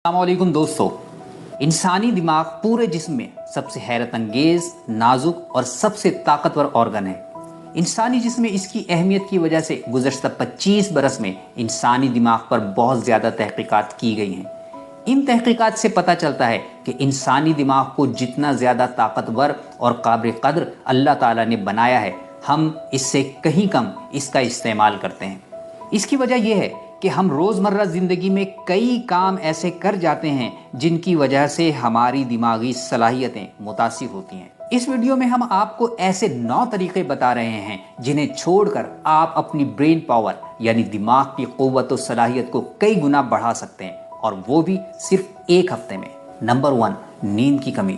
السلام علیکم دوستو، انسانی دماغ پورے جسم میں سب سے حیرت انگیز، نازک اور سب سے طاقتور آرگن ہے۔ انسانی جسم میں اس کی اہمیت کی وجہ سے گزشتہ 25 برس میں انسانی دماغ پر بہت زیادہ تحقیقات کی گئی ہیں۔ ان تحقیقات سے پتہ چلتا ہے کہ انسانی دماغ کو جتنا زیادہ طاقتور اور قابل قدر اللہ تعالیٰ نے بنایا ہے، ہم اس سے کہیں کم اس کا استعمال کرتے ہیں۔ اس کی وجہ یہ ہے کہ ہم روزمرہ زندگی میں کئی کام ایسے کر جاتے ہیں جن کی وجہ سے ہماری دماغی صلاحیتیں متاثر ہوتی ہیں۔ اس ویڈیو میں ہم آپ کو ایسے 9 طریقے بتا رہے ہیں جنہیں چھوڑ کر آپ اپنی برین پاور یعنی دماغ کی قوت و صلاحیت کو کئی گنا بڑھا سکتے ہیں، اور وہ بھی صرف ایک ہفتے میں۔ نمبر 1، نیند کی کمی۔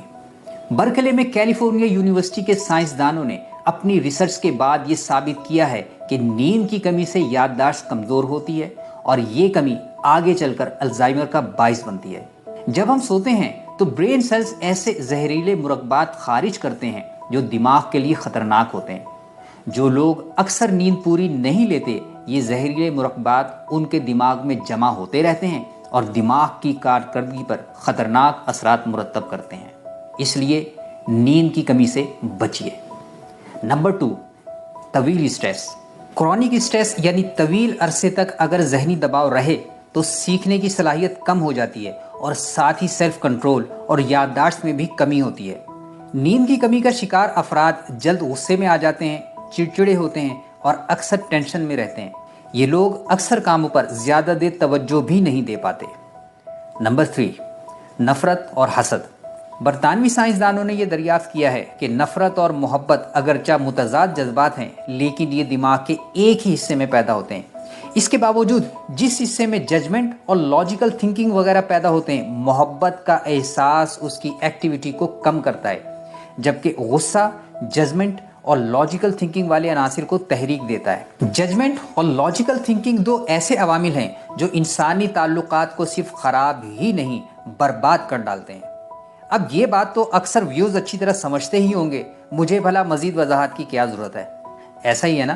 برکلے میں کیلیفورنیا یونیورسٹی کے سائنسدانوں نے اپنی ریسرچ کے بعد یہ ثابت کیا ہے کہ نیند کی کمی سے یادداشت کمزور ہوتی ہے، اور یہ کمی آگے چل کر الزائمر کا باعث بنتی ہے۔ جب ہم سوتے ہیں تو برین سیلز ایسے زہریلے مرکبات خارج کرتے ہیں جو دماغ کے لیے خطرناک ہوتے ہیں۔ جو لوگ اکثر نیند پوری نہیں لیتے، یہ زہریلے مرکبات ان کے دماغ میں جمع ہوتے رہتے ہیں اور دماغ کی کارکردگی پر خطرناک اثرات مرتب کرتے ہیں۔ اس لیے نیند کی کمی سے بچیے۔ نمبر 2، طویل اسٹریس۔ کرونک اسٹریس یعنی طویل عرصے تک اگر ذہنی دباؤ رہے تو سیکھنے کی صلاحیت کم ہو جاتی ہے، اور ساتھ ہی سیلف کنٹرول اور یادداشت میں بھی کمی ہوتی ہے۔ نیند کی کمی کا شکار افراد جلد غصے میں آ جاتے ہیں، چڑچڑے ہوتے ہیں اور اکثر ٹینشن میں رہتے ہیں۔ یہ لوگ اکثر کاموں پر زیادہ دیر توجہ بھی نہیں دے پاتے۔ نمبر 3، نفرت اور حسد۔ برطانوی سائنسدانوں نے یہ دریافت کیا ہے کہ نفرت اور محبت اگرچہ متضاد جذبات ہیں، لیکن یہ دماغ کے ایک ہی حصے میں پیدا ہوتے ہیں۔ اس کے باوجود جس حصے میں ججمنٹ اور لاجیکل تھنکنگ وغیرہ پیدا ہوتے ہیں، محبت کا احساس اس کی ایکٹیویٹی کو کم کرتا ہے، جبکہ غصہ ججمنٹ اور لاجیکل تھنکنگ والے عناصر کو تحریک دیتا ہے۔ ججمنٹ اور لاجیکل تھنکنگ 2 ایسے عوامل ہیں جو انسانی تعلقات کو صرف خراب ہی نہیں، برباد کر ڈالتے ہیں۔ اب یہ بات تو اکثر ویوز اچھی طرح سمجھتے ہی ہوں گے، مجھے بھلا مزید وضاحت کی کیا ضرورت ہے؟ ایسا ہی ہے نا؟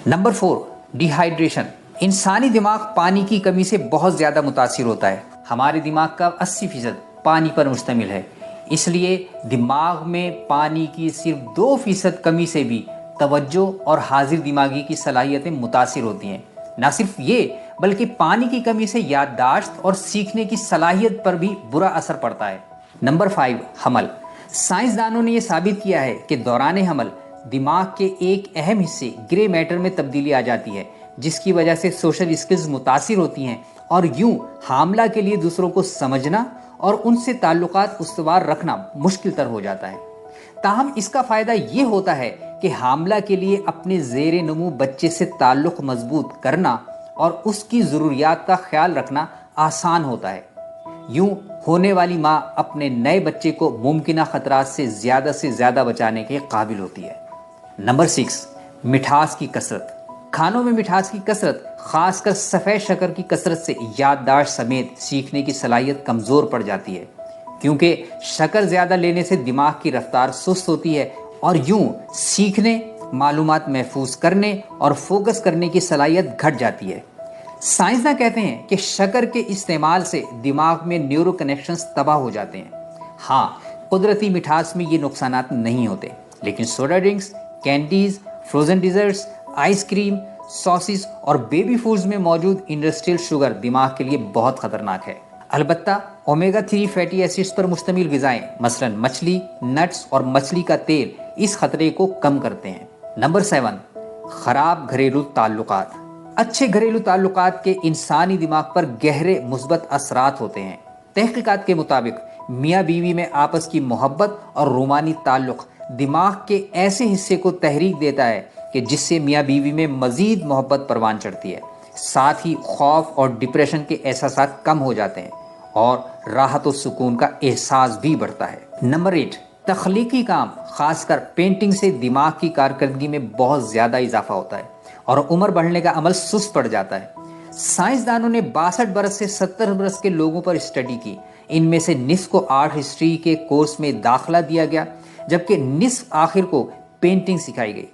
Number 4، D hydration. انسانی دماغ پانی کی کمی سے بہت زیادہ متاثر ہوتا ہے۔ ہمارے دماغ کا 80% پانی پر مشتمل ہے، اس لیے دماغ میں پانی کی صرف 2% کمی سے بھی توجہ اور حاضر دماغی کی صلاحیتیں متاثر ہوتی ہیں۔ نہ صرف یہ بلکہ پانی کی کمی سے یادداشت اور سیکھنے کی صلاحیت پر بھی برا اثر پڑتا ہے۔ نمبر 5، حمل۔ سائنسدانوں نے یہ ثابت کیا ہے کہ دوران حمل دماغ کے ایک اہم حصے گرے میٹر میں تبدیلی آ جاتی ہے، جس کی وجہ سے سوشل اسکلز متاثر ہوتی ہیں، اور یوں حاملہ کے لیے دوسروں کو سمجھنا اور ان سے تعلقات استوار رکھنا مشکل تر ہو جاتا ہے۔ تاہم اس کا فائدہ یہ ہوتا ہے کہ حاملہ کے لیے اپنے زیر نمو بچے سے تعلق مضبوط کرنا اور اس کی ضروریات کا خیال رکھنا آسان ہوتا ہے۔ یوں ہونے والی ماں اپنے نئے بچے کو ممکنہ خطرات سے زیادہ بچانے کے قابل ہوتی ہے۔ نمبر 6، مٹھاس کی کثرت۔ کھانوں میں مٹھاس کی کثرت، خاص کر سفید شکر کی کثرت سے یادداشت سمیت سیکھنے کی صلاحیت کمزور پڑ جاتی ہے، کیونکہ شکر زیادہ لینے سے دماغ کی رفتار سست ہوتی ہے، اور یوں سیکھنے، معلومات محفوظ کرنے اور فوکس کرنے کی صلاحیت گھٹ جاتی ہے۔ سائنسداں کہتے ہیں کہ شکر کے استعمال سے دماغ میں نیورو کنیکشنز تباہ ہو جاتے ہیں۔ ہاں، قدرتی مٹھاس میں یہ نقصانات نہیں ہوتے، لیکن soda drinks, candies, frozen desserts, ice cream, sauces اور بیبی فوڈز میں موجود انڈسٹریل شوگر دماغ کے لیے بہت خطرناک ہے۔ البتہ اومیگا 3 فیٹی ایسڈز پر مشتمل غذائیں مثلاً مچھلی، نٹس اور مچھلی کا تیل اس خطرے کو کم کرتے ہیں۔ نمبر 7، خراب گھریلو تعلقات۔ اچھے گھریلو تعلقات کے انسانی دماغ پر گہرے مثبت اثرات ہوتے ہیں۔ تحقیقات کے مطابق میاں بیوی میں آپس کی محبت اور رومانی تعلق دماغ کے ایسے حصے کو تحریک دیتا ہے کہ جس سے میاں بیوی میں مزید محبت پروان چڑھتی ہے، ساتھ ہی خوف اور ڈپریشن کے احساسات کم ہو جاتے ہیں، اور راحت و سکون کا احساس بھی بڑھتا ہے۔ نمبر 8، تخلیقی کام، خاص کر پینٹنگ سے دماغ کی کارکردگی میں بہت زیادہ اضافہ ہوتا ہے، اور عمر بڑھنے کا عمل سست پڑ جاتا ہے۔ سائنسدانوں نے 62 برس سے 70 برس کے لوگوں پر اسٹڈی کی۔ ان میں سے نصف کو آرٹ ہسٹری کے کورس میں داخلہ دیا گیا، جبکہ نصف آخر کو پینٹنگ سکھائی گئی۔